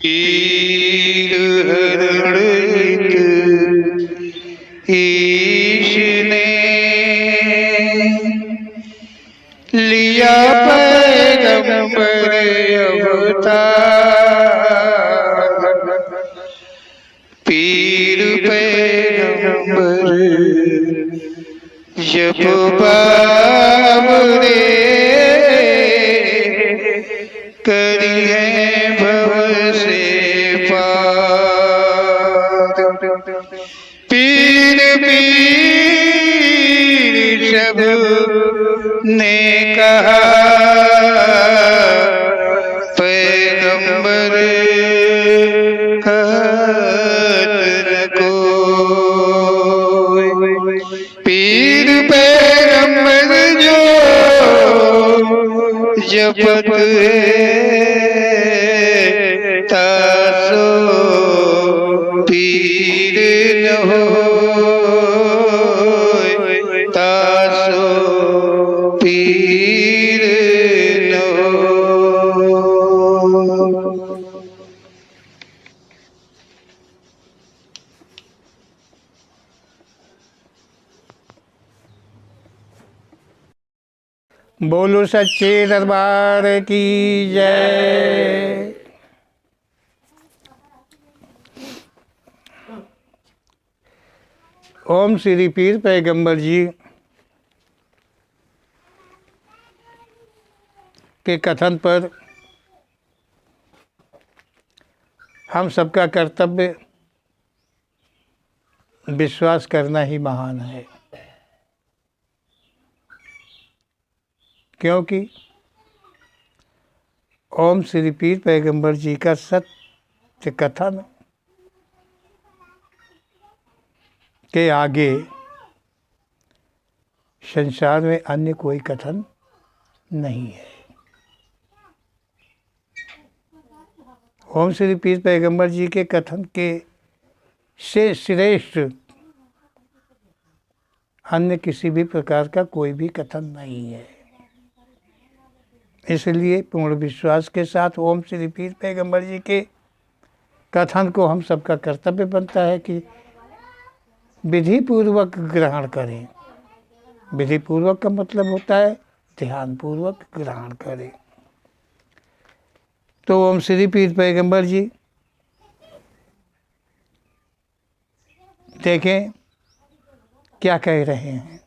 पीर हरण ईश ने लिया पैगंबर अवतार। पीर पैगंबर जब बाबरे करी है भव से पार। पीर पीर सब ने कहा पैगंबर कहत न कोई। पीर पैगंबर जो जपत है तासो पीर न होय, तासो पीर न होय। बोलो सच्चे दरबार की जय। ओम श्री पीर पैगंबर जी के कथन पर हम सबका कर्तव्य विश्वास करना ही महान है, क्योंकि ओम श्री पीर पैगंबर जी का सत्य कथन के आगे संसार में अन्य कोई कथन नहीं है। ओम श्री पीर पैगंबर जी के कथन के से श्रेष्ठ अन्य किसी भी प्रकार का कोई भी कथन नहीं है। इसलिए पूर्ण विश्वास के साथ ओम श्री पीर पैगंबर जी के कथन को हम सबका कर्तव्य बनता है कि विधि पूर्वक ग्रहण करें। विधि पूर्वक का मतलब होता है ध्यान पूर्वक ग्रहण करें। तो ओम श्री पीर पैगंबर जी देखें क्या कह रहे हैं।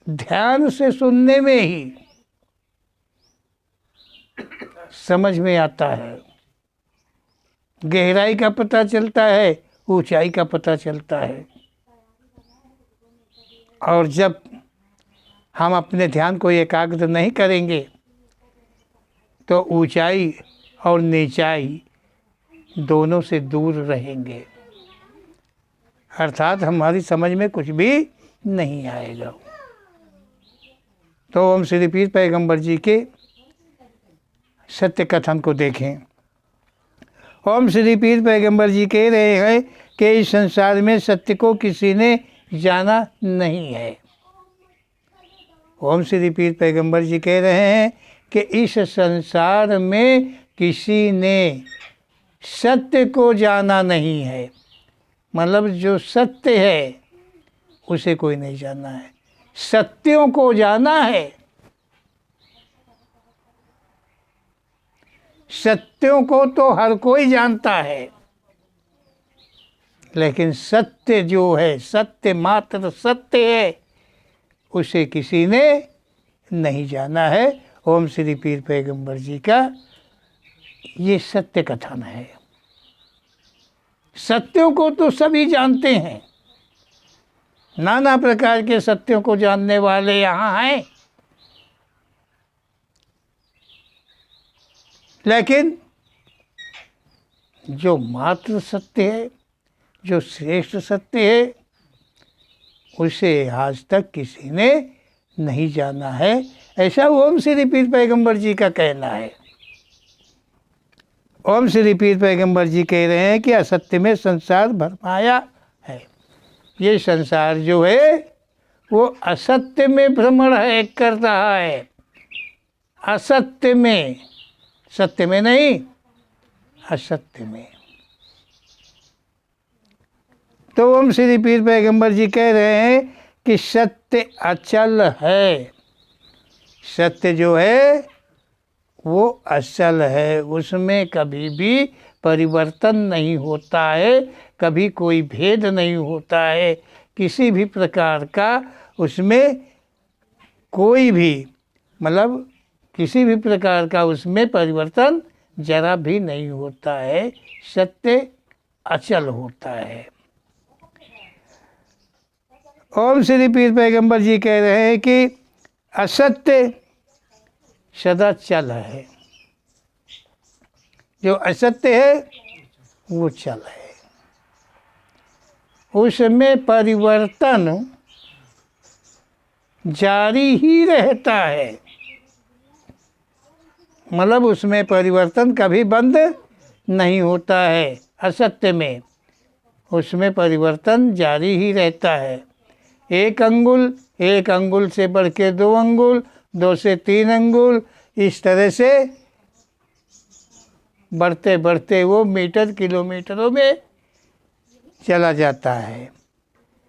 ध्यान से सुनने में ही समझ में आता है, गहराई का पता चलता है, ऊंचाई का पता चलता है। और जब हम अपने ध्यान को एकाग्र नहीं करेंगे तो ऊंचाई और नीचाई दोनों से दूर रहेंगे, अर्थात हमारी समझ में कुछ भी नहीं आएगा। तो ओम श्री पीर पैगंबर जी के सत्य कथन को देखें। ओम श्री पीर पैगंबर जी कह रहे हैं कि इस संसार में सत्य को किसी ने जाना नहीं है। ओम श्री पीर पैगंबर जी कह रहे हैं कि इस संसार में किसी ने सत्य को जाना नहीं है। मतलब जो सत्य है उसे कोई नहीं जाना है, सत्यों को जाना है। सत्यों को तो हर कोई जानता है, लेकिन सत्य जो है, सत्य मात्र सत्य है, उसे किसी ने नहीं जाना है। ओम श्री पीर पैगंबर जी का ये सत्य कथन है। सत्यों को तो सभी जानते हैं, नाना प्रकार के सत्यों को जानने वाले यहाँ हैं, लेकिन जो मात्र सत्य है, जो श्रेष्ठ सत्य है, उसे आज तक किसी ने नहीं जाना है। ऐसा ओम श्री पीर पैगंबर जी का कहना है। ओम श्री पीर पैगंबर जी कह रहे हैं कि असत्य में संसार भरमाया है। ये संसार जो है वो असत्य में भ्रमण है कर रहा है। असत्य में सत्य में नहीं, असत्य में। तो ओम श्री पीर पैगंबर जी कह रहे हैं कि सत्य अचल है, सत्य जो है वो अचल है, उसमें कभी भी परिवर्तन नहीं होता है, कभी कोई भेद नहीं होता है, किसी भी प्रकार का उसमें कोई भी मतलब किसी भी प्रकार का उसमें परिवर्तन जरा भी नहीं होता है, सत्य अचल होता है। ओम श्री पीर पैगंबर जी कह रहे हैं कि असत्य सदा चल है, जो असत्य है वो चल है, उसमें परिवर्तन जारी ही रहता है, मतलब उसमें परिवर्तन कभी बंद नहीं होता है। असत्य में उसमें परिवर्तन जारी ही रहता है, एक अंगुल से बढ़ के 2 अंगुल, 2 से 3 अंगुल, इस तरह से बढ़ते बढ़ते वो मीटर किलोमीटरों में चला जाता है।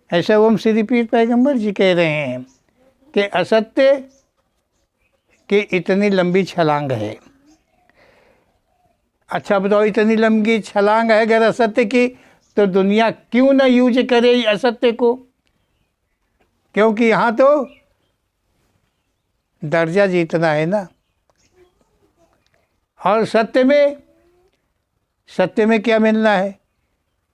ऐसा ओम श्री पीर पैगंबर जी कह रहे हैं कि असत्य की इतनी लंबी छलांग है। अच्छा बताओ, इतनी लंबी छलांग है अगर असत्य की, तो दुनिया क्यों ना यूज करे असत्य को? क्योंकि यहाँ तो दर्जा जीतना है ना। और सत्य में क्या मिलना है?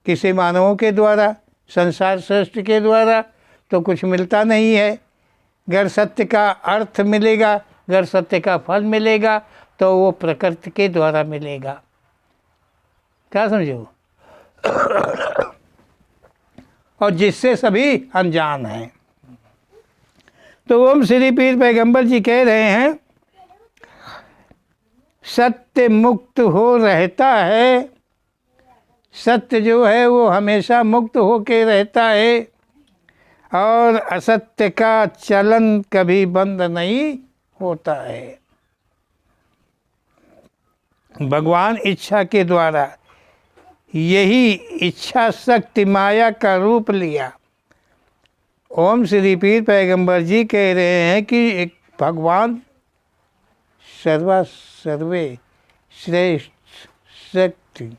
किसी मानवों के द्वारा, संसार सृष्टि के द्वारा तो कुछ मिलता नहीं है। अगर सत्य का अर्थ मिलेगा, अगर सत्य का फल मिलेगा तो वो प्रकृति के द्वारा मिलेगा। क्या समझो? और जिससे सभी अनजान हैं। तो ओम श्री पीर पैगंबर जी कह रहे हैं सत्य मुक्त हो रहता है, सत्य जो है वो हमेशा मुक्त होके रहता है, और असत्य का चलन कभी बंद नहीं होता है। भगवान इच्छा के द्वारा यही इच्छा शक्ति माया का रूप लिया। ओम श्री पीर पैगंबर जी कह रहे हैं कि एक भगवान सर्वे श्रेष्ठ शक्ति,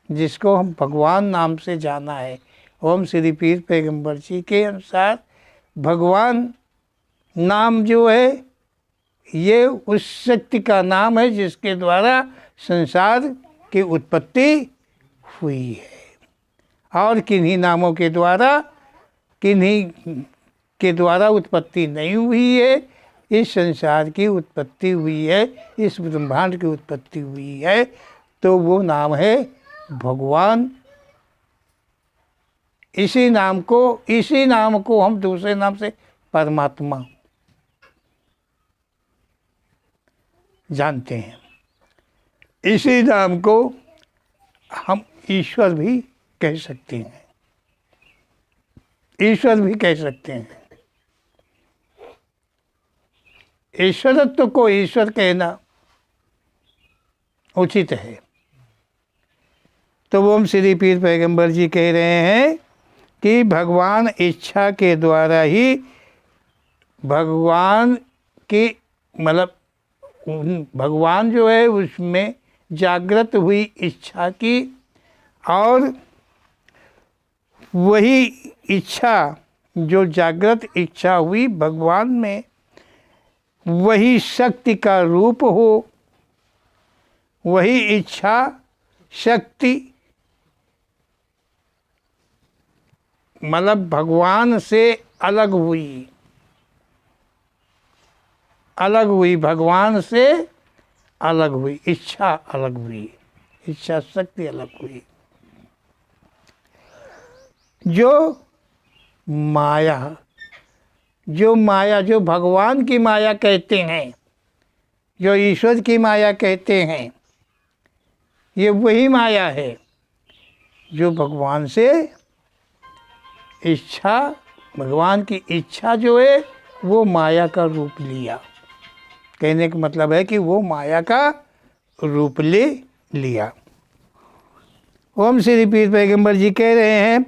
जिसको हम भगवान नाम से जाना है, ओम श्री पीर पैगंबर जी के अनुसार भगवान नाम जो है ये उस शक्ति का नाम है जिसके द्वारा संसार की उत्पत्ति हुई है, और किन्हीं नामों के द्वारा, किन्हीं के द्वारा उत्पत्ति नहीं हुई है। इस संसार की उत्पत्ति हुई है, इस ब्रह्मांड की उत्पत्ति हुई है, तो वो नाम है भगवान। इसी नाम को हम दूसरे नाम से परमात्मा जानते हैं। इसी नाम को हम ईश्वर भी कह सकते हैं, ईश्वर भी कह सकते हैं। ईश्वरत्व को ईश्वर कहना उचित है। तो ओम श्री पीर पैगंबर जी कह रहे हैं कि भगवान इच्छा के द्वारा ही, भगवान की मतलब भगवान जो है उसमें जागृत हुई इच्छा की, और वही इच्छा जो जागृत इच्छा हुई भगवान में, वही शक्ति का रूप हो, वही इच्छा शक्ति मतलब भगवान से अलग हुई, भगवान से अलग हुई, इच्छा अलग हुई, इच्छा शक्ति अलग हुई। जो माया जो भगवान की माया कहते हैं, जो ईश्वर की माया कहते हैं, ये वही माया है जो भगवान से इच्छा, भगवान की इच्छा जो है वो माया का रूप लिया। कहने का मतलब है कि वो माया का रूप ले लिया। ओम श्री पीर पैगंबर जी कह रहे हैं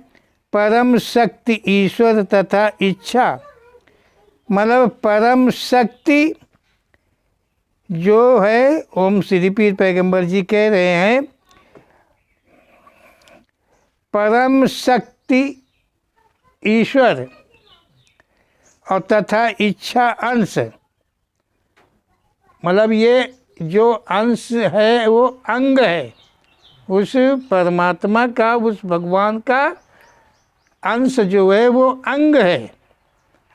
परम शक्ति ईश्वर तथा इच्छा, मतलब परम शक्ति जो है, ओम श्री पीर पैगंबर जी कह रहे हैं परम शक्ति ईश्वर और तथा इच्छा अंश, मतलब ये जो अंश है वो अंग है, उस परमात्मा का, उस भगवान का अंश जो है वो अंग है,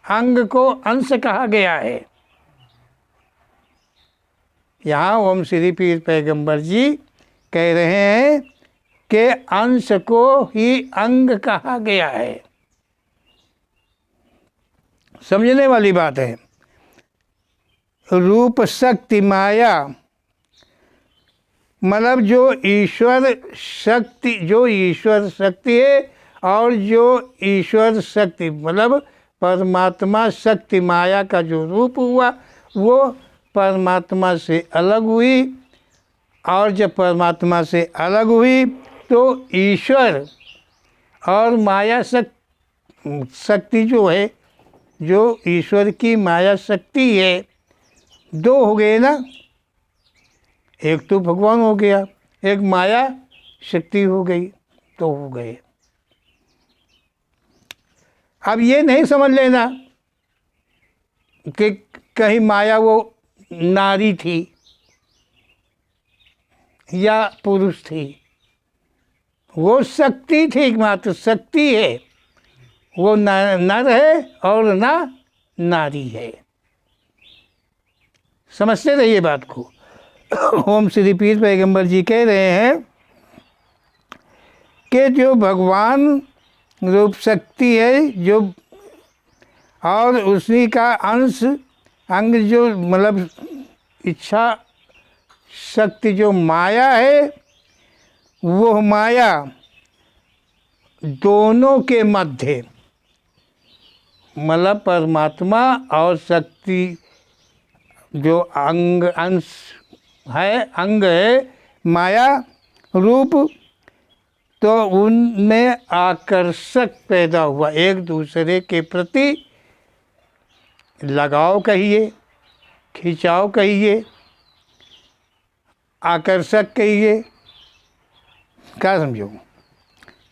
अंग को अंश कहा गया है। यहाँ ओम श्री पीर पैगंबर जी कह रहे हैं कि अंश को ही अंग कहा गया है। समझने वाली बात है। रूप शक्ति माया, मतलब जो ईश्वर शक्ति है और जो ईश्वर शक्ति, मतलब परमात्मा शक्ति माया का जो रूप हुआ वो परमात्मा से अलग हुई, और जब परमात्मा से अलग हुई तो ईश्वर और माया शक्ति जो है, जो ईश्वर की माया शक्ति है, दो हो गए ना, एक तो भगवान हो गया, एक माया शक्ति हो गई, तो हो गए। अब ये नहीं समझ लेना कि कहीं माया वो नारी थी या पुरुष थी, वो शक्ति थी, मात्र शक्ति है, वो नर है और ना नारी है। समझते रहिए बात को। ओम श्री पीर पैगंबर जी कह रहे हैं कि जो भगवान रूप शक्ति है, जो और उसी का अंश अंग जो, मतलब इच्छा शक्ति जो माया है, वो माया दोनों के मध्य, मतलब परमात्मा और शक्ति जो अंग अंश है, अंग है माया रूप, तो उनमें आकर्षक पैदा हुआ, एक दूसरे के प्रति लगाव कहिए, खिंचाव कहिए, आकर्षक कहिए, क्या समझो।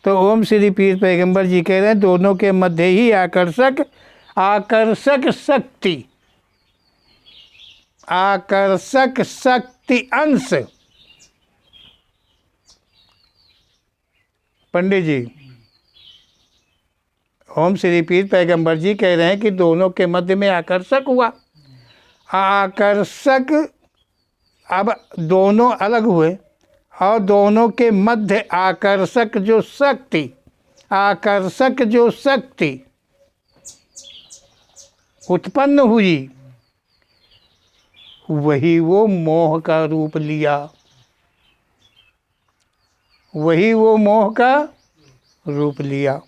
तो ओम श्री पीर पैगंबर जी कह रहे हैं दोनों के मध्य ही आकर्षक शक्ति, आकर्षक शक्ति अंश। पंडित जी, ओम श्री पीर पैगंबर जी कह रहे हैं कि दोनों के मध्य में आकर्षक हुआ, आकर्षक, अब दोनों अलग हुए और दोनों के मध्य आकर्षक जो शक्ति, आकर्षक जो शक्ति उत्पन्न हुई, वही वो मोह का रूप लिया, वही वो मोह का रूप लिया।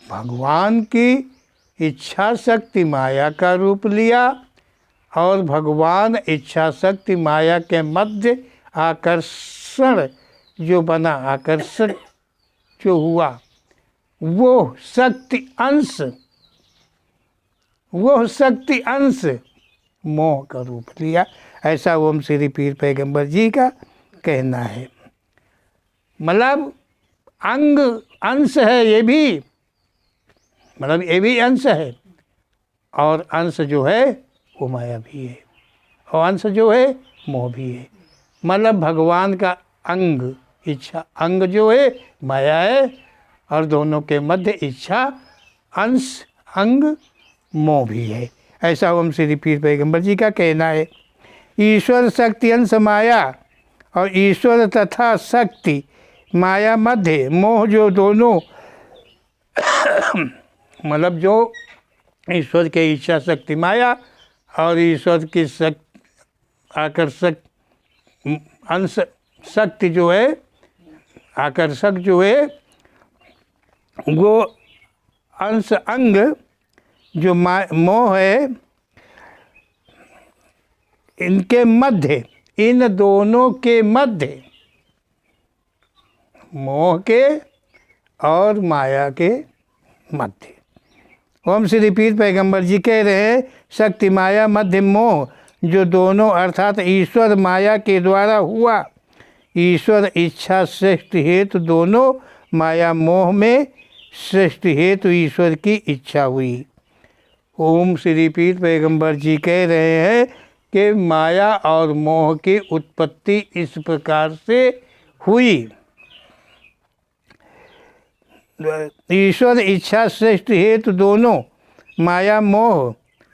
भगवान की इच्छा शक्ति माया का रूप लिया और भगवान इच्छा शक्ति माया के मध्य आकर्षण जो बना, आकर्षक जो हुआ, वो शक्ति अंश, वो शक्ति अंश मोह का रूप लिया। ऐसा ओम श्री पीर पैगंबर जी का कहना है। मतलब अंग अंश है ये भी, मतलब ये भी अंश है, और अंश जो है वो माया भी है, और अंश जो है मोह भी है। मतलब भगवान का अंग इच्छा, अंग जो है माया है, और दोनों के मध्य इच्छा अंश अंग मोह भी है। ऐसा ओम श्री पीर पैगंबर जी का कहना है। ईश्वर शक्ति अंश माया और ईश्वर तथा शक्ति माया मध्य मोह, जो दोनों मतलब जो ईश्वर के इच्छा शक्ति माया और ईश्वर की आकर्षक अंश शक्ति जो है, आकर्षक जो है, वो अंश अंग जो मोह है, इनके मध्य, इन दोनों के मध्य, मोह के और माया के मध्य। ओम श्री पीर पैगंबर जी कह रहे हैं, शक्ति माया मध्य मोह, जो दोनों अर्थात ईश्वर माया के द्वारा हुआ। ईश्वर इच्छा श्रेष्ठ हेतु दोनों, माया मोह में श्रेष्ठ हेतु ईश्वर की इच्छा हुई। ओम श्री पीर पैगंबर जी कह रहे हैं कि माया और मोह की उत्पत्ति इस प्रकार से हुई। ईश्वर इच्छा श्रेष्ठ हेतु दोनों, माया मोह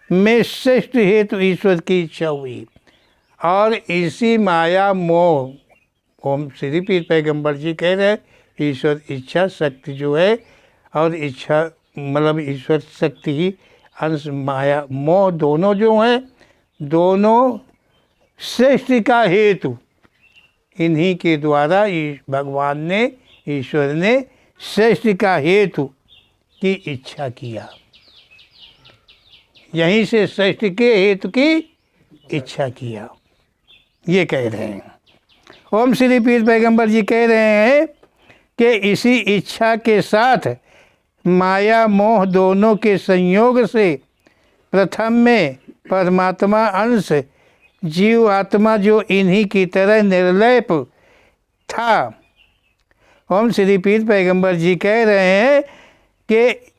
में श्रेष्ठ हेतु ईश्वर की इच्छा हुई। और इसी माया मोह, ओम श्री पीर पैगंबर जी कह रहे हैं, ईश्वर इच्छा शक्ति जो है, और इच्छा मतलब ईश्वर शक्ति ही अंश माया मोह दोनों जो हैं, दोनों श्रेष्ठ का हेतु इन्हीं के द्वारा भगवान ने, ईश्वर ने श्रेष्ठ का हेतु की इच्छा किया। यहीं से श्रेष्ठ के हेतु की इच्छा किया, ये कह रहे हैं। ओम श्री पीर पैगंबर जी कह रहे हैं कि इसी इच्छा के साथ माया मोह दोनों के संयोग से प्रथम में परमात्मा अंश जीव आत्मा जो इन्हीं की तरह निर्लेप था। ओम श्री पीर पैगंबर जी कह रहे हैं कि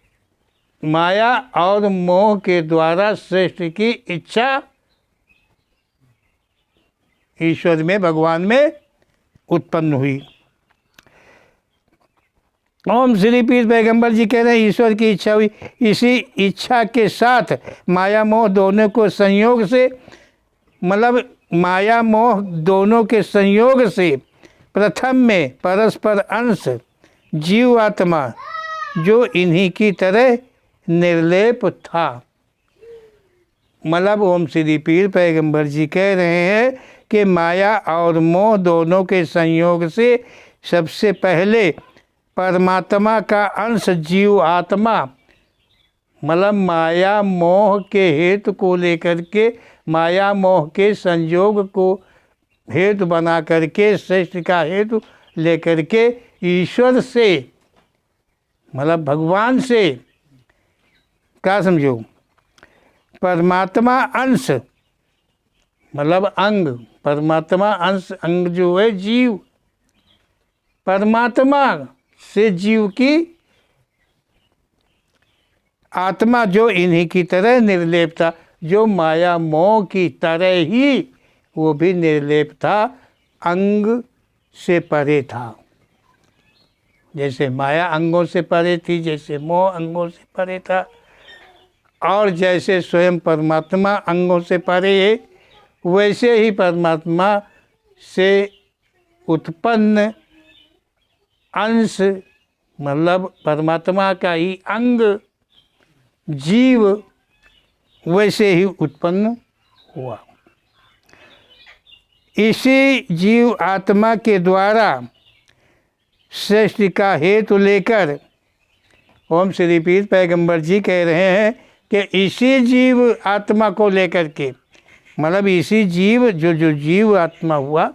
माया और मोह के द्वारा श्रेष्ठ की इच्छा ईश्वर में, भगवान में उत्पन्न हुई। ओम श्री पीर पैगंबर जी कह रहे हैं, ईश्वर की इच्छा हुई। इसी इच्छा के साथ माया मोह दोनों को संयोग से, मतलब माया मोह दोनों के संयोग से प्रथम में परस्पर अंश जीव आत्मा जो इन्हीं की तरह निर्लेप था। मतलब ओम श्री पीर पैगंबर जी कह रहे हैं कि माया और मोह दोनों के संयोग से सबसे पहले परमात्मा का अंश जीव आत्मा, मतलब माया मोह के हेतु को लेकर के, माया मोह के संयोग को हेतु बना करके, श्रेष्ठ का हेतु लेकर के ईश्वर से, मतलब भगवान से, क्या समझो, परमात्मा अंश मतलब अंग, परमात्मा अंश अंग जो है जीव, परमात्मा से जीव की आत्मा जो इन्हीं की तरह निर्लेप था, जो माया मोह की तरह ही वो भी निर्लेप था, अंग से परे था। जैसे माया अंगों से परे थी, जैसे मोह अंगों से परे था, और जैसे स्वयं परमात्मा अंगों से परे है, वैसे ही परमात्मा से उत्पन्न अंश, मतलब परमात्मा का ही अंग जीव वैसे ही उत्पन्न हुआ। इसी जीव आत्मा के द्वारा श्रेष्ठ का हेतु लेकर ओम श्री पीर पैगंबर जी कह रहे हैं कि इसी जीव आत्मा को लेकर के, मतलब इसी जीव जो जीव आत्मा हुआ,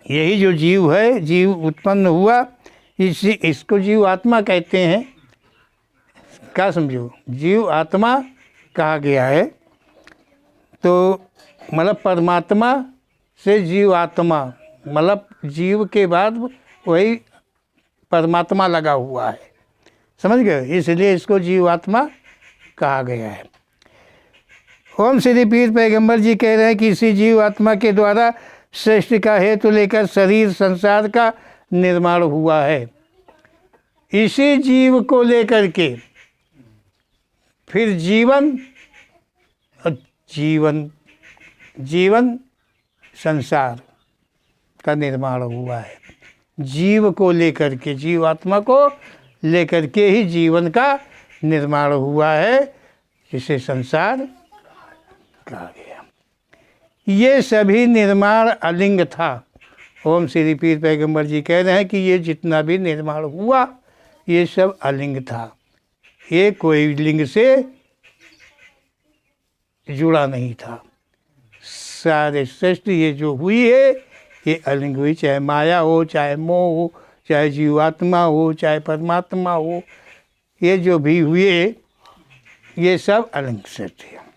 यही जो जीव है, जीव उत्पन्न हुआ, इसको जीव आत्मा कहते हैं। क्या समझो, जीव आत्मा कहा गया है। तो मतलब परमात्मा से जीव आत्मा, मतलब जीव के बाद वही परमात्मा लगा हुआ है, समझ गए, इसलिए इसको जीव आत्मा कहा गया है। ओम श्री पीर पैगंबर जी कह रहे हैं कि इसी जीव आत्मा के द्वारा श्रेष्ठ का हेतु लेकर शरीर संसार का निर्माण हुआ है। इसी जीव को लेकर के फिर जीवन संसार का निर्माण हुआ है। जीव को लेकर के, जीव आत्मा को लेकर के ही जीवन का निर्माण हुआ है, जिसे संसार कहा गया। ये सभी निर्माण अलिंग था। ओम श्री पीर पैगंबर जी कह रहे हैं कि ये जितना भी निर्माण हुआ ये सब अलिंग था, ये कोई लिंग से जुड़ा नहीं था। सारे सृष्टि ये जो हुई है ये अलिंग हुई, चाहे माया हो, चाहे मोह हो, चाहे जीवात्मा हो, चाहे परमात्मा हो, ये जो भी हुए ये सब अलिंग सृष्टि है।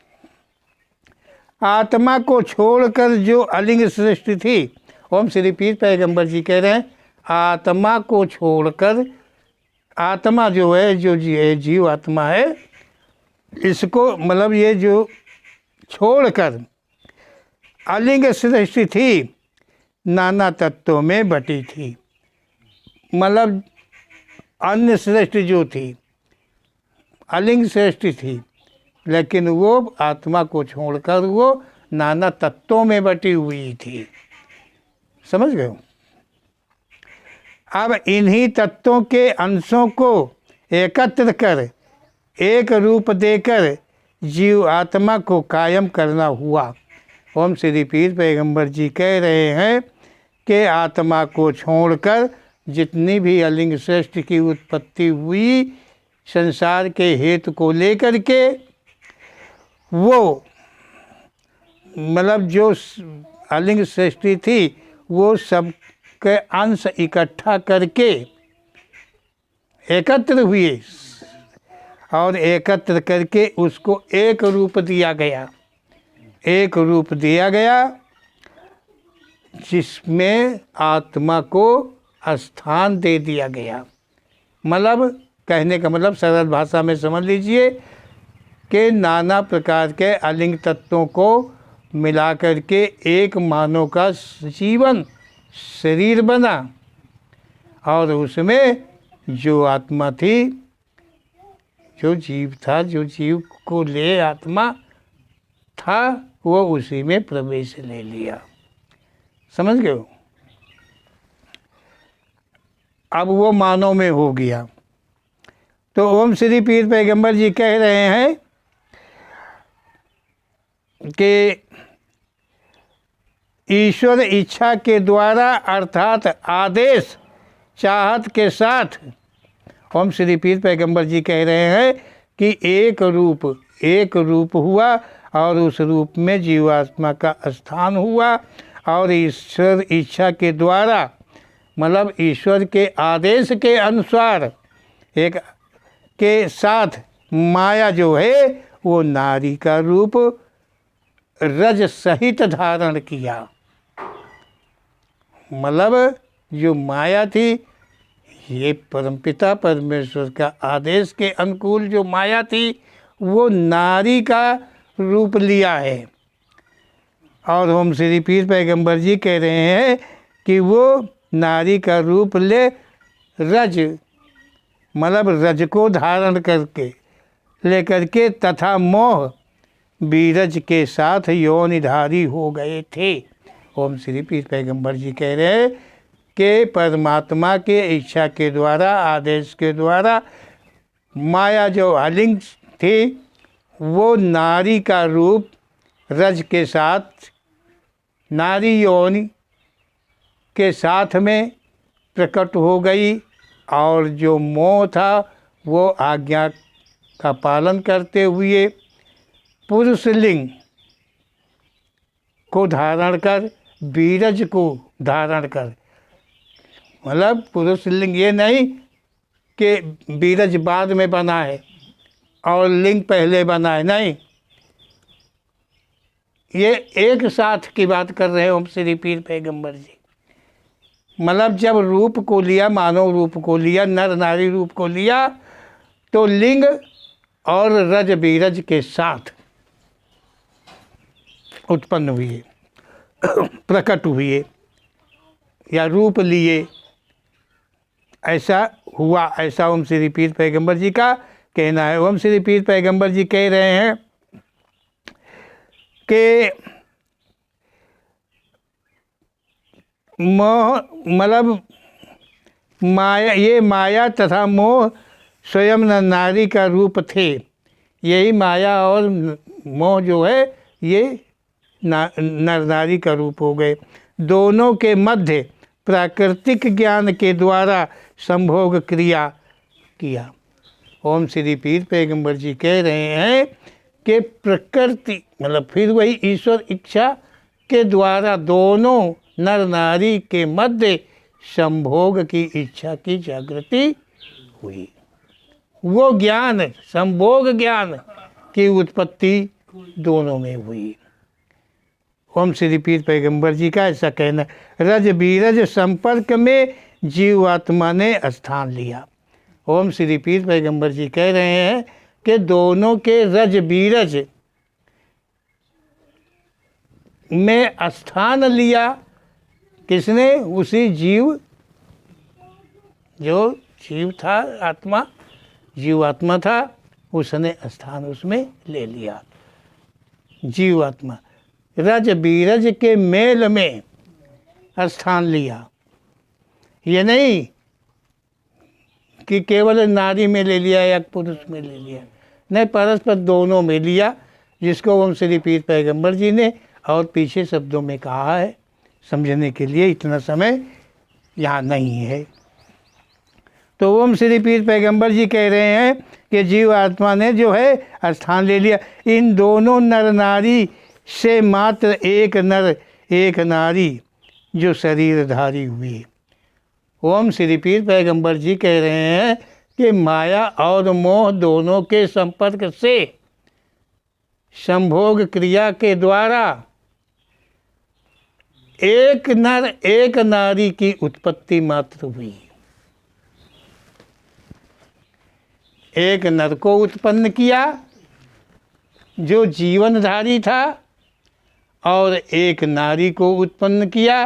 आत्मा को छोड़कर जो अलिंग सृष्टि थी, ओम श्री पीर पैगंबर जी कह रहे हैं आत्मा को छोड़कर, आत्मा जो है जो जीव आत्मा है, इसको मतलब ये जो छोड़कर अलिंग सृष्टि थी नाना तत्वों में बटी थी। मतलब अन्य सृष्टि जो थी अलिंग सृष्टि थी, लेकिन वो आत्मा को छोड़कर वो नाना तत्वों में बटी हुई थी। समझ गए? अब इन्हीं तत्वों के अंशों को एकत्र कर एक रूप देकर जीव आत्मा को कायम करना हुआ। ओम श्री पीर पैगंबर जी कह रहे हैं कि आत्मा को छोड़कर जितनी भी अलिंग सृष्टि की उत्पत्ति हुई संसार के हेतु को लेकर के, वो मतलब जो अलिंग सृष्टि थी वो सब के अंश इकट्ठा करके एकत्र हुए और एकत्र करके उसको एक रूप दिया गया, एक रूप दिया गया जिसमें आत्मा को स्थान दे दिया गया। मतलब कहने का मतलब सरल भाषा में समझ लीजिए कि नाना प्रकार के अलिंग तत्वों को मिलाकर के एक मानव का जीवन शरीर बना और उसमें जो आत्मा थी, जो जीव था, जो जीव को ले आत्मा था, वो उसी में प्रवेश ले लिया। समझ गए हो? अब वो मानव में हो गया। तो ओम श्री पीर पैगंबर जी कह रहे हैं कि ईश्वर इच्छा के द्वारा अर्थात आदेश चाहत के साथ, ओम श्री पीर पैगंबर जी कह रहे हैं कि एक रूप हुआ और उस रूप में जीवात्मा का स्थान हुआ और ईश्वर इच्छा के द्वारा मतलब ईश्वर के आदेश के अनुसार एक के साथ माया जो है वो नारी का रूप रज सहित धारण किया। मतलब जो माया थी ये परमपिता परमेश्वर का आदेश के अनुकूल जो माया थी वो नारी का रूप लिया है। और ओम श्री पीर पैगंबर जी कह रहे हैं कि वो नारी का रूप ले रज मतलब रज को धारण करके लेकर के तथा मोह बीरज के साथ योनिधारी हो गए थे। ओम श्री पीर पैगंबर जी कह रहे हैं कि परमात्मा के इच्छा के द्वारा आदेश के द्वारा माया जो अलिंग थी वो नारी का रूप रज के साथ नारी योनि के साथ में प्रकट हो गई और जो मोह था वो आज्ञा का पालन करते हुए पुरुष लिंग को धारण कर बीरज को धारण कर, मतलब पुरुष लिंग ये नहीं कि बीरज बाद में बना है और लिंग पहले बना है, नहीं, ये एक साथ की बात कर रहे हैं ओम श्री पीर पैगंबर जी। मतलब जब रूप को लिया, मानव रूप को लिया, नर नारी रूप को लिया तो लिंग और रज बीरज के साथ उत्पन्न हुए प्रकट हुए या रूप लिए, ऐसा हुआ। ऐसा ओम श्री पीर पैगंबर जी का कहना है। ओम श्री पीर पैगंबर जी कह रहे हैं कि मोह मतलब माया, ये माया तथा मोह स्वयं नारी का रूप थे। यही माया और मोह जो है ये नर नारी का रूप हो गए। दोनों के मध्य प्राकृतिक ज्ञान के द्वारा संभोग क्रिया किया। ओम श्री पीर पैगंबर जी कह रहे हैं कि प्रकृति मतलब फिर वही ईश्वर इच्छा के द्वारा दोनों नर नारी के मध्य संभोग की इच्छा की जागृति हुई। वो ज्ञान, संभोग ज्ञान की उत्पत्ति दोनों में हुई। ओम श्री पीर पैगंबर जी का ऐसा कहना। रज बीरज संपर्क में जीवात्मा ने स्थान लिया। ओम श्री पीर पैगंबर जी कह रहे हैं कि दोनों के रज बीरज में स्थान लिया। किसने? उसी जीव, जो जीव था, आत्मा, जीवात्मा था, उसने स्थान उसमें ले लिया। जीवात्मा रज बीरज के मेल में स्थान लिया। ये नहीं कि केवल नारी में ले लिया या पुरुष में ले लिया, नहीं, परस्पर दोनों में लिया, जिसको ओम श्री पीर पैगंबर जी ने और पीछे शब्दों में कहा है। समझने के लिए इतना समय यहाँ नहीं है। तो ओम श्री पीर पैगंबर जी कह रहे हैं कि जीव आत्मा ने जो है स्थान ले लिया। इन दोनों नर नारी से मात्र एक नर एक नारी जो शरीरधारी हुई। ओम श्री पीर पैगंबर जी कह रहे हैं कि माया और मोह दोनों के संपर्क से संभोग क्रिया के द्वारा एक नर एक नारी की उत्पत्ति मात्र हुई। एक नर को उत्पन्न किया जो जीवनधारी था, और एक नारी को उत्पन्न किया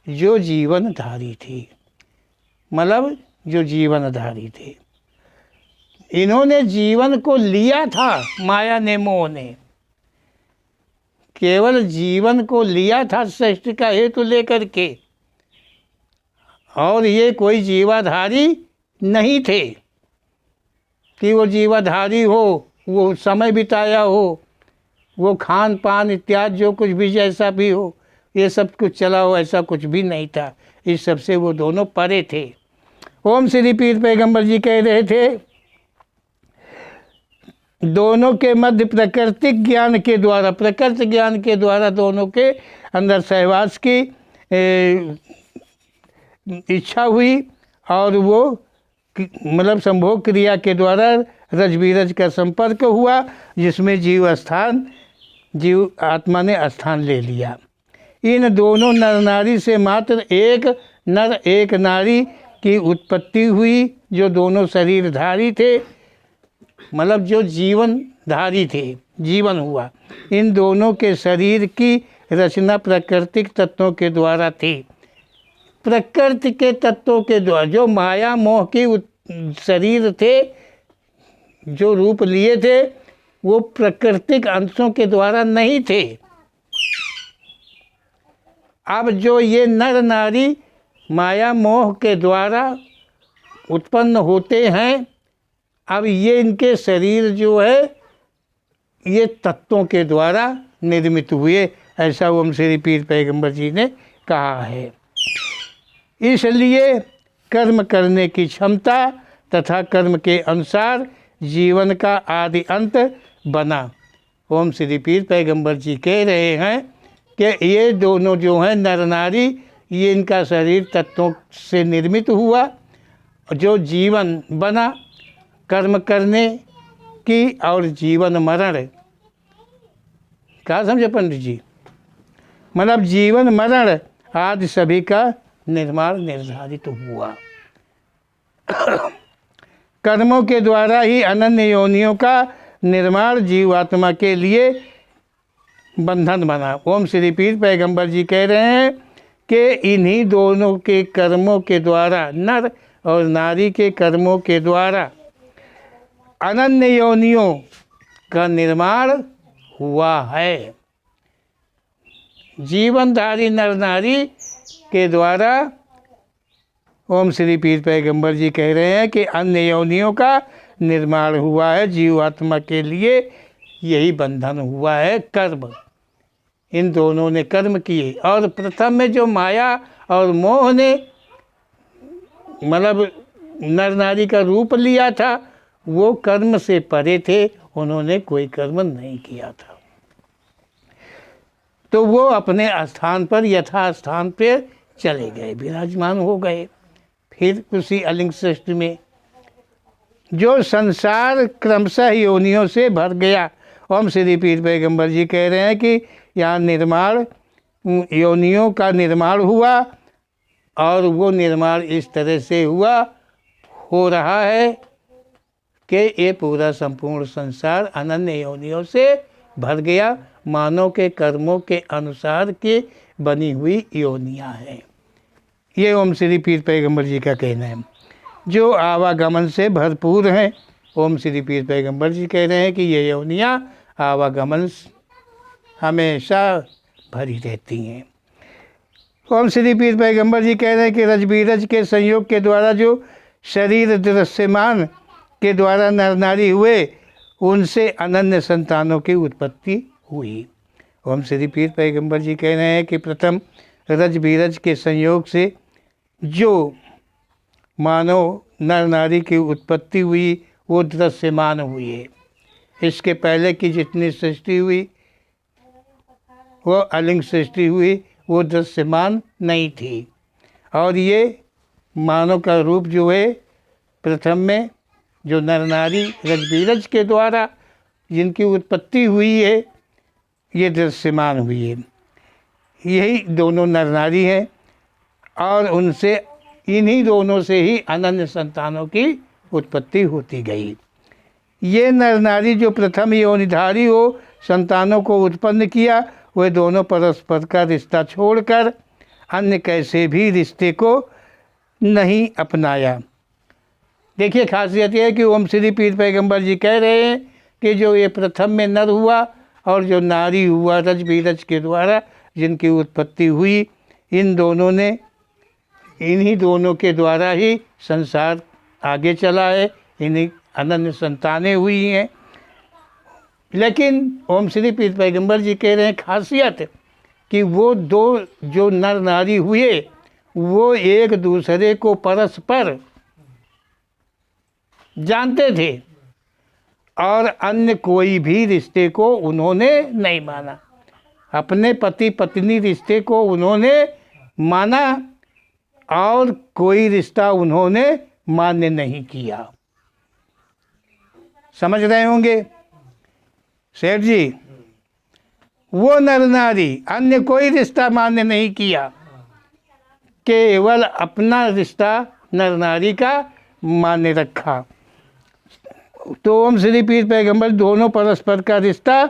जो जीवनधारी थी, मतलब जो जीवनधारी थे। इन्होंने जीवन को लिया था, माया ने, मोह ने केवल जीवन को लिया था सृष्टि का हेतु लेकर के, और ये कोई जीवाधारी नहीं थे कि वो जीवाधारी हो, वो समय बिताया हो, वो खान पान इत्यादि जो कुछ भी जैसा भी हो ये सब कुछ चला हो, ऐसा कुछ भी नहीं था। इस सब से वो दोनों परे थे। ओम श्री पीर पैगंबर जी कह रहे थे दोनों के मध्य प्राकृतिक ज्ञान के द्वारा, प्रकृति ज्ञान के द्वारा दोनों के अंदर सहवास की इच्छा हुई, और वो मतलब संभोग क्रिया के द्वारा रजबीरज का संपर्क हुआ, जिसमें जीव आत्मा ने स्थान ले लिया। इन दोनों नर नारी से मात्र एक नर एक नारी की उत्पत्ति हुई, जो दोनों शरीरधारी थे, मतलब जो जीवनधारी थे, जीवन हुआ। इन दोनों के शरीर की रचना प्राकृतिक तत्वों के द्वारा थी। प्रकृति के तत्वों के द्वारा, जो माया मोह की शरीर थे, जो रूप लिए थे, वो प्राकृतिक अंशों के द्वारा नहीं थे। अब जो ये नर नारी माया मोह के द्वारा उत्पन्न होते हैं, अब ये इनके शरीर जो है ये तत्वों के द्वारा निर्मित हुए, ऐसा ओम श्री पीर पैगंबर जी ने कहा है। इसलिए कर्म करने की क्षमता तथा कर्म के अनुसार जीवन का आदि अंत बना। ओम श्री पीर पैगंबर जी कह रहे हैं कि ये दोनों जो हैं नर नारी, ये इनका शरीर तत्वों से निर्मित हुआ, जो जीवन बना कर्म करने की, और जीवन मरण क्या समझे पंडित जी, मतलब जीवन मरण आदि सभी का निर्माण निर्धारित हुआ। कर्मों के द्वारा ही अनन्य योनियों का निर्माण जीवात्मा के लिए बंधन बना। ओम श्री पीर पैगंबर जी कह रहे हैं कि इन्हीं दोनों के कर्मों के द्वारा, नर और नारी के कर्मों के द्वारा अनन्य योनियों का निर्माण हुआ है। जीवनधारी नर नारी के द्वारा ओम श्री पीर पैगंबर जी कह रहे हैं कि अन्य योनियों का निर्माण हुआ है। जीवात्मा के लिए यही बंधन हुआ है, कर्म। इन दोनों ने कर्म किए, और प्रथम में जो माया और मोह ने मतलब नर नारी का रूप लिया था, वो कर्म से परे थे, उन्होंने कोई कर्म नहीं किया था। तो वो अपने स्थान पर यथा स्थान पे चले गए, विराजमान हो गए। फिर उसी अलिंग सृष्टि में जो संसार क्रमशः योनियों से भर गया। ओम श्री पीर पैगंबर जी कह रहे हैं कि यहाँ निर्माण, योनियों का निर्माण हुआ, और वो निर्माण इस तरह से हुआ, हो रहा है कि ये पूरा संपूर्ण संसार अनन्य योनियों से भर गया। मानव के कर्मों के अनुसार के बनी हुई योनियाँ हैं। ये ओम श्री पीर पैगंबर जी का कहना है, जो आवागमन से भरपूर हैं। ओम श्री पीर पैगंबर जी कह रहे हैं कि ये योनियाँ आवागमन हमेशा भरी रहती हैं। ओम श्री पीर पैगंबर जी कह रहे हैं कि रजबीरज के संयोग के द्वारा जो शरीर दृश्यमान के द्वारा नर नारी हुए, उनसे अनन्य संतानों की उत्पत्ति हुई। ओम श्री पीर पैगंबर जी कह रहे हैं कि प्रथम रजबीरज के संयोग से जो मानव नर नारी की उत्पत्ति हुई वो दृश्यमान हुई है। इसके पहले की जितनी सृष्टि हुई, वो अलिंग सृष्टि हुई, वो दृश्यमान नहीं थी। और ये मानव का रूप जो है प्रथम में जो नर नारी रजबीरज के द्वारा जिनकी उत्पत्ति हुई है, ये दृश्यमान हुई है। यही दोनों नर नारी हैं, और उनसे, इन्हीं दोनों से ही अनन्य संतानों की उत्पत्ति होती गई। ये नर नारी जो प्रथम योनिधारी हो संतानों को उत्पन्न किया, वे दोनों परस्पर का रिश्ता छोड़कर अन्य कैसे भी रिश्ते को नहीं अपनाया। देखिए, खासियत यह है कि ओम श्री पीर पैगंबर जी कह रहे हैं कि जो ये प्रथम में नर हुआ और जो नारी हुआ रजबीरज के द्वारा जिनकी उत्पत्ति हुई, इन दोनों ने, इन्हीं दोनों के द्वारा ही संसार आगे चला है, इन्हीं अनन्य संतानें हुई हैं। लेकिन ओम श्री पीर पैगंबर जी कह रहे हैं खासियत कि वो दो जो नर नारी हुए, वो एक दूसरे को परस्पर जानते थे, और अन्य कोई भी रिश्ते को उन्होंने नहीं माना। अपने पति पत्नी रिश्ते को उन्होंने माना, और कोई रिश्ता उन्होंने मान्य नहीं किया। समझ रहे होंगे सेठ जी, वो नर नारी अन्य कोई रिश्ता मान्य नहीं किया, केवल अपना रिश्ता नर नारी का मान्य रखा। तो ओम श्री पीर पैगंबर दोनों परस्पर का रिश्ता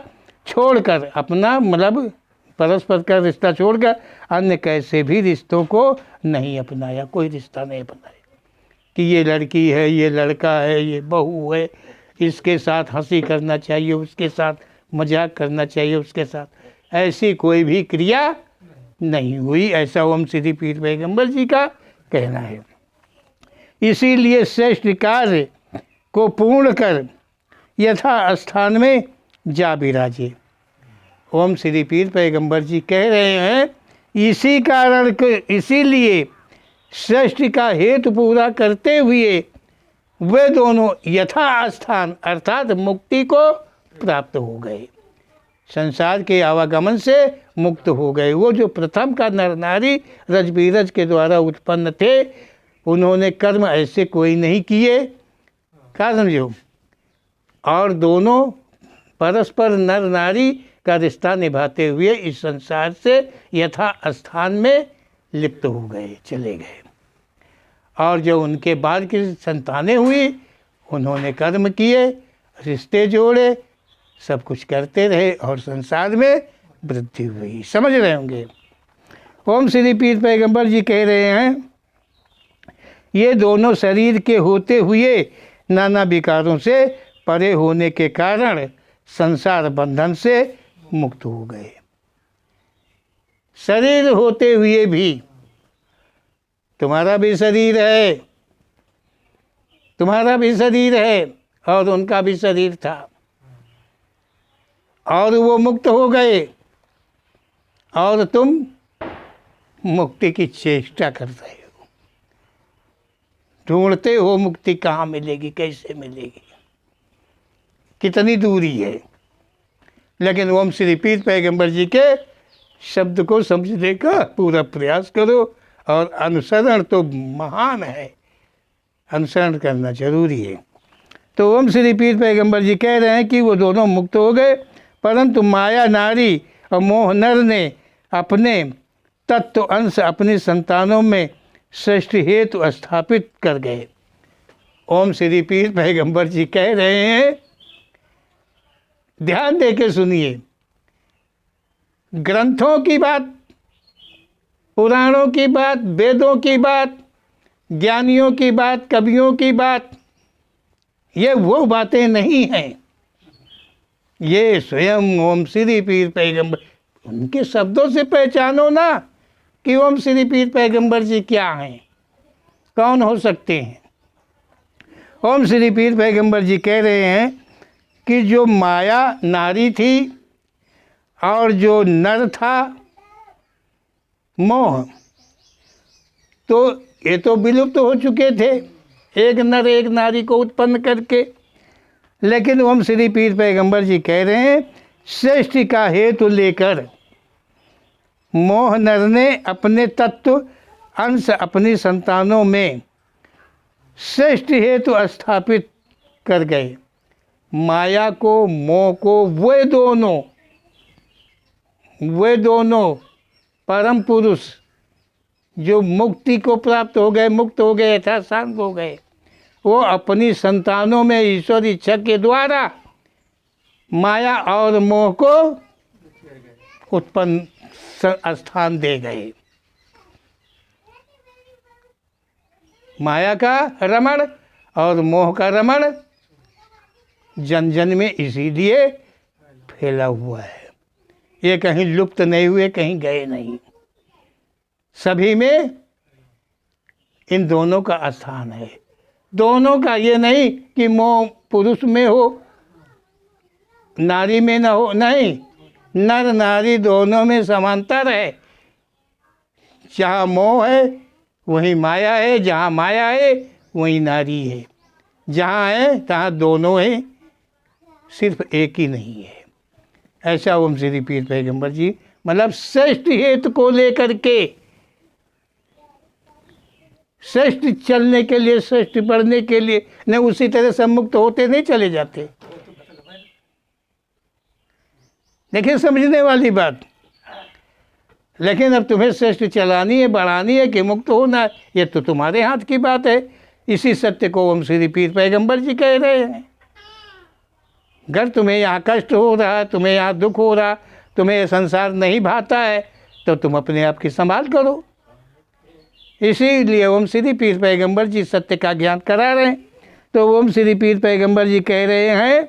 छोड़कर, अपना मतलब परस्पर का रिश्ता छोड़कर अन्य कैसे भी रिश्तों को नहीं अपनाया, कोई रिश्ता नहीं अपनाया कि ये लड़की है, ये लड़का है, ये बहू है, इसके साथ हंसी करना चाहिए, उसके साथ मजाक करना चाहिए, उसके साथ, ऐसी कोई भी क्रिया नहीं हुई। ऐसा ओम श्री पीर पैगंबर जी का कहना है। इसीलिए श्रेष्ठ कार्य को पूर्ण कर यथा स्थान में जा विराजे। ओम श्री पीर पैगंबर जी कह रहे हैं, इसी कारण इसीलिए श्रेष्ठ का हेतु पूरा करते हुए वे दोनों यथा स्थान अर्थात मुक्ति को प्राप्त हो गए, संसार के आवागमन से मुक्त हो गए। वो जो प्रथम का नर नारी रजबीरज के द्वारा उत्पन्न थे, उन्होंने कर्म ऐसे कोई नहीं किए, क्या समझो, और दोनों परस्पर नर नारी का रिश्ता निभाते हुए इस संसार से यथा स्थान में लिप्त हो गए, चले गए। और जो उनके बाद की संतानें हुई, उन्होंने कर्म किए, रिश्ते जोड़े, सब कुछ करते रहे, और संसार में वृद्धि हुई। समझ रहे होंगे। ओम श्री पीर पैगंबर जी कह रहे हैं, ये दोनों शरीर के होते हुए नाना विकारों से परे होने के कारण संसार बंधन से मुक्त हो गए। शरीर होते हुए भी, तुम्हारा भी शरीर है, तुम्हारा भी शरीर है, और उनका भी शरीर था, और वो मुक्त हो गए, और तुम मुक्ति की चेष्टा कर रहे हो, ढूंढते हो मुक्ति कहाँ मिलेगी, कैसे मिलेगी, कितनी दूरी है। लेकिन ओम श्री पीर पैगंबर जी के शब्द को समझने का पूरा प्रयास करो। और अनुसरण तो महान है, अनुसरण करना जरूरी है। तो ओम श्री पीर पैगंबर जी कह रहे हैं कि वो दोनों मुक्त हो गए, परंतु माया नारी और मोह नर ने अपने तत्व अंश अपनी संतानों में सृष्टि हेतु स्थापित कर गए। ओम श्री पीर पैगंबर जी कह रहे हैं, ध्यान दे के सुनिए, ग्रंथों की बात, पुराणों की बात, वेदों की बात, ज्ञानियों की बात, कवियों की बात, ये वो बातें नहीं हैं। ये स्वयं ओम श्री पीर पैगंबर, उनके शब्दों से पहचानो ना कि ओम श्री पीर पैगंबर जी क्या हैं, कौन हो सकते हैं। ओम श्री पीर पैगंबर जी कह रहे हैं कि जो माया नारी थी और जो नर था मोह, तो ये तो विलुप्त हो चुके थे, एक नर एक नारी को उत्पन्न करके। लेकिन ओम श्री पीर पैगंबर जी कह रहे हैं, सृष्टि का हेतु लेकर मोह नर ने अपने तत्व अंश अपनी संतानों में सृष्टि हेतु स्थापित कर गए। माया को, मोह को, वे दोनों परम पुरुष जो मुक्ति को प्राप्त हो गए, मुक्त हो गए, यथा शांत हो गए, वो अपनी संतानों में ईश्वर इच्छा के द्वारा माया और मोह को उत्पन्न स्थान दे गए। माया का रमण और मोह का रमण जन जन में इसीलिए फैला हुआ है, ये कहीं लुप्त नहीं हुए, कहीं गए नहीं, सभी में इन दोनों का स्थान है। दोनों का, ये नहीं कि मोह पुरुष में हो नारी में ना हो, नहीं, नर नारी दोनों में समांतर है। जहाँ मोह है वहीं माया है, जहाँ माया है वहीं नारी है, जहाँ है तहाँ दोनों हैं, सिर्फ एक ही नहीं है। ऐसा ओम श्री पीर पैगंबर जी, मतलब श्रेष्ठ हेतु को लेकर के, श्रेष्ठ चलने के लिए, श्रेष्ठ बढ़ने के लिए, न उसी तरह से मुक्त होते नहीं चले जाते। देखिए समझने वाली बात। लेकिन अब तुम्हें श्रेष्ठ चलानी है, बढ़ानी है कि मुक्त होना है, ये तो तुम्हारे हाथ की बात है। इसी सत्य को ओम श्री पीर पैगंबर जी कह रहे हैं। अगर तुम्हें यहाँ कष्ट हो रहा है, तुम्हें यहाँ दुख हो रहा, तुम्हें ये संसार नहीं भाता है, तो तुम अपने आप की संभाल करो। इसीलिए ओम श्री पीर पैगंबर जी सत्य का ज्ञान करा रहे हैं। तो ओम श्री पीर पैगंबर जी कह रहे हैं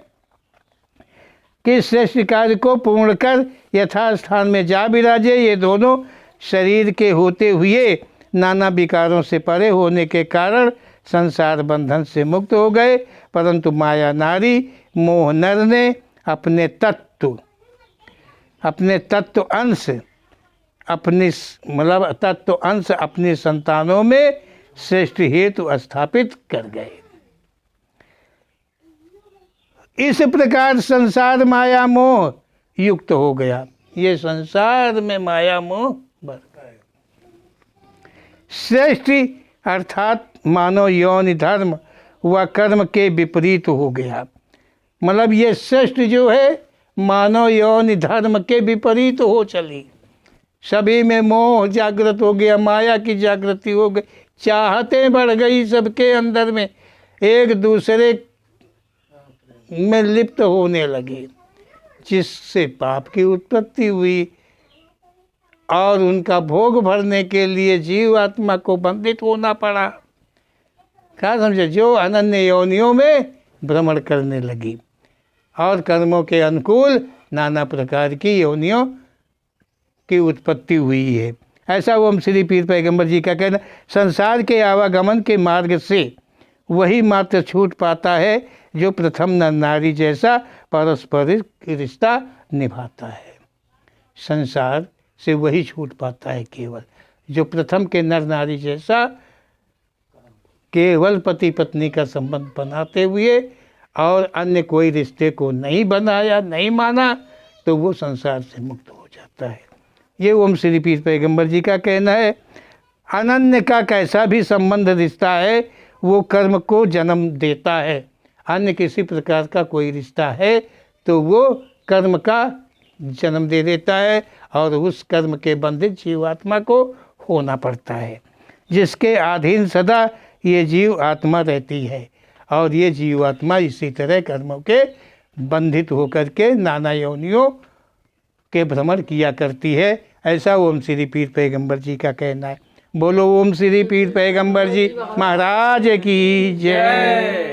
कि श्रेष्ठ कार्य को पूर्ण कर यथास्थान में जा विराजे। ये दोनों शरीर के होते हुए नाना विकारों से परे होने के कारण संसार बंधन से मुक्त हो गए, परंतु माया नारी मोह नर ने अपने तत्व अंश अपनी संतानों में श्रेष्ठ हेतु स्थापित कर गए। इस प्रकार संसार माया मोह युक्त हो गया। ये संसार में माया मोह बढ़ गए। श्रेष्ठी अर्थात मानव यौन धर्म व कर्म के विपरीत हो गया। मतलब ये श्रेष्ठ जो है मानव यौन धर्म के विपरीत हो चली। सभी में मोह जागृत हो गया, माया की जागृति हो गई, चाहतें बढ़ गई सबके अंदर में, एक दूसरे में लिप्त होने लगे, जिससे पाप की उत्पत्ति हुई और उनका भोग भरने के लिए जीव आत्मा को बंधित होना पड़ा। क्या समझे? जो अनन्य योनियों में भ्रमण करने लगी और कर्मों के अनुकूल नाना प्रकार की योनियों की उत्पत्ति हुई है। ऐसा ओम श्री पीर पैगंबर जी का कहना। संसार के आवागमन के मार्ग से वही मात्र छूट पाता है जो प्रथम नर नारी जैसा पारस्परिक रिश्ता निभाता है। संसार से वही छूट पाता है केवल जो प्रथम के नर नारी जैसा केवल पति पत्नी का संबंध बनाते हुए और अन्य कोई रिश्ते को नहीं बनाया, नहीं माना, तो वो संसार से मुक्त हो जाता है। ये ओम श्री पीर पैगंबर जी का कहना है। अनन्य का कैसा भी संबंध रिश्ता है वो कर्म को जन्म देता है। अन्य किसी प्रकार का कोई रिश्ता है तो वो कर्म का जन्म दे देता है और उस कर्म के बंधित जीवात्मा को होना पड़ता है, जिसके अधीन सदा ये जीव आत्मा रहती है। और ये जीवात्मा इसी तरह कर्मों के बंधित होकर के नाना योनियों के भ्रमण किया करती है। ऐसा ओम श्री पीर पैगंबर जी का कहना है। बोलो ओम श्री पीर पैगंबर जी महाराज की जय।